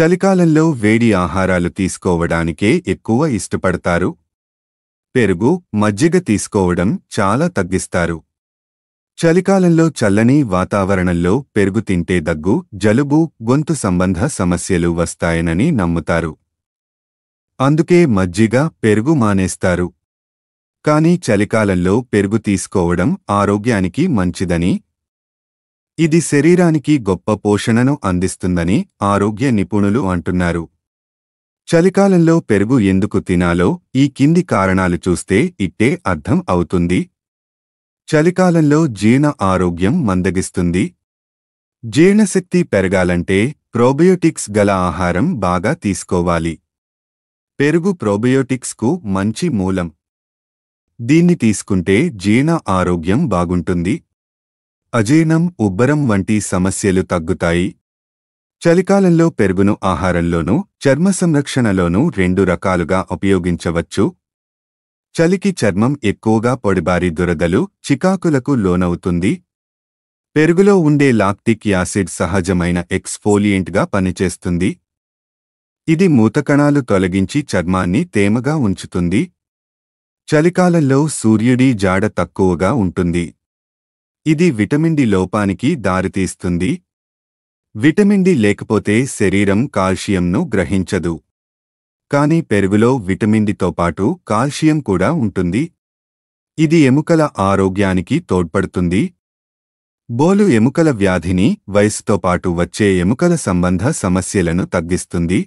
చలికాలంలో వేడి ఆహారాలు తీసుకోవడానికే ఎక్కువ ఇష్టపడతారు. పెరుగు, మజ్జిగ తీసుకోవడం చాలా తగ్గిస్తారు. చలికాలంలో చల్లని వాతావరణంలో పెరుగు తింటే దగ్గు, జలుబు, గొంతు సంబంధ సమస్యలు వస్తాయనని నమ్ముతారు. అందుకే మజ్జిగ, పెరుగు మానేస్తారు. కానీ చలికాలంలో పెరుగు తీసుకోవడం ఆరోగ్యానికి మంచిదని, ఇది శరీరానికి గొప్ప పోషణను అందిస్తుందని ఆరోగ్య నిపుణులు అంటున్నారు. చలికాలంలో పెరుగు ఎందుకు తినాలో ఈ కింది కారణాలు చూస్తే ఇట్టే అర్థం అవుతుంది. చలికాలంలో జీర్ణ ఆరోగ్యం మందగిస్తుంది. జీర్ణశక్తి పెరగాలంటే ప్రోబయోటిక్స్ గల ఆహారం బాగా తీసుకోవాలి. పెరుగు ప్రోబయోటిక్స్కు మంచి మూలం. దీన్ని తీసుకుంటే జీర్ణ ఆరోగ్యం బాగుంటుంది. అజీర్ణం, ఉబ్బరం వంటి సమస్యలు తగ్గుతాయి. చలికాలంలో పెరుగును ఆహారంలోనూ, చర్మ సంరక్షణలోనూ 2 రకాలుగా ఉపయోగించవచ్చు. చలికి చర్మం ఎక్కువగా పొడిబారి దురదలు, చికాకులకు లోనవుతుంది. పెరుగులో ఉండే లాక్టిక్ యాసిడ్ సహజమైన ఎక్స్ఫోలియంట్గా పనిచేస్తుంది. ఇది మూతకణాలు తొలగించి చర్మాన్ని తేమగా ఉంచుతుంది. చలికాలంలో సూర్యుడి జాడ తక్కువగా ఉంటుంది. ఇది విటమిన్ డి లోపానికి దారితీస్తుంది. విటమిన్ డి లేకపోతే శరీరం కాల్షియంను గ్రహించదు. కానీ పెరుగులో విటమిన్ డితో పాటు కాల్షియం కూడా ఉంటుంది. ఇది ఎముకల ఆరోగ్యానికి తోడ్పడుతుంది. బోలు ఎముకల వ్యాధిని, వయసుతో పాటు వచ్చే ఎముకల సంబంధ సమస్యలను తగ్గిస్తుంది.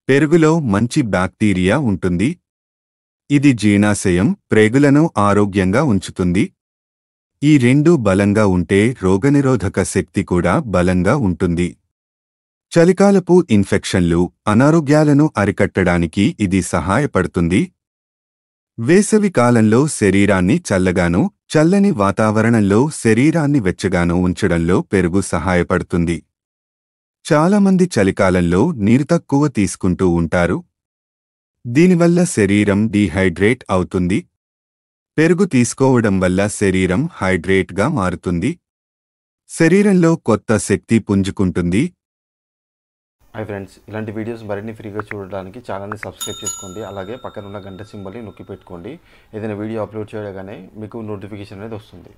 పెరుగులో మంచి బ్యాక్టీరియా ఉంటుంది. ఇది జీర్ణాశయం, ప్రేగులను ఆరోగ్యంగా ఉంచుతుంది. ఈ 2 బలంగా ఉంటే రోగనిరోధక శక్తి కూడా బలంగా ఉంటుంది. చలికాలపు ఇన్ఫెక్షన్లు, అనారోగ్యాలను అరికట్టడానికి ఇది సహాయపడుతుంది. వేసవి కాలంలో శరీరాన్ని చల్లగానూ, చల్లని వాతావరణంలో శరీరాన్ని వెచ్చగానూ ఉంచడంలో పెరుగు సహాయపడుతుంది. చాలామంది చలికాలంలో నీరు తక్కువ తీసుకుంటూ ఉంటారు. దీనివల్ల శరీరం డీహైడ్రేట్ అవుతుంది. పెరుగు తీసుకోవడం వల్ల శరీరం హైడ్రేట్గా మారుతుంది. శరీరంలో కొత్త శక్తి పుంజుకుంటుంది. హాయ్ ఫ్రెండ్స్, ఇలాంటి వీడియోస్ మరిన్ని ఫ్రీగా చూడడానికి ఛానల్ని సబ్స్క్రైబ్ చేసుకోండి. అలాగే పక్కన ఉన్న గంట సింబల్ని నొక్కి పెట్టుకోండి. ఏదైనా వీడియో అప్లోడ్ చేయగానే మీకు నోటిఫికేషన్ అనేది వస్తుంది.